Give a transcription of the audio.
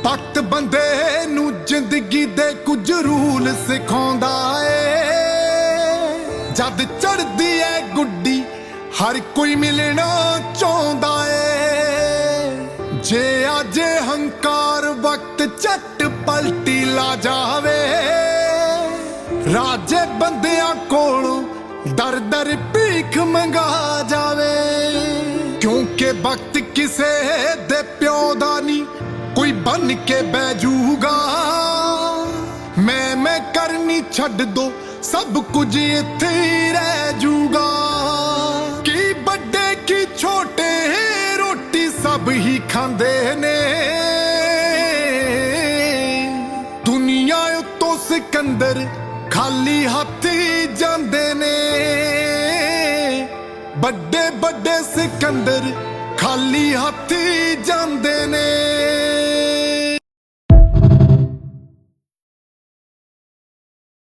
वक्त बंदे नू जिंदगी दे कुछ रूल सिखाउंदा ए। जद चढ़दी है गुड्डी हर कोई मिलना चाहुंदा ए। जे अज हंकार वक्त झट पलटी ला जावे, राजे बंदियां कोलों दर दर भीख मंगा जावे। क्योंकि वक्त किसे दे प्यो दा नी कोई बन के बैजूगा। मैं करनी छड्ड दो सब कुछ इत्थे रह जूगा। की बड़े की छोटे रोटी सब ही खांदे ने। दुनिया उत्तों सिकंदर खाली हाथी जांदे ने। बड़े बड़े सिकंदर खाली हाथी जांदे ने।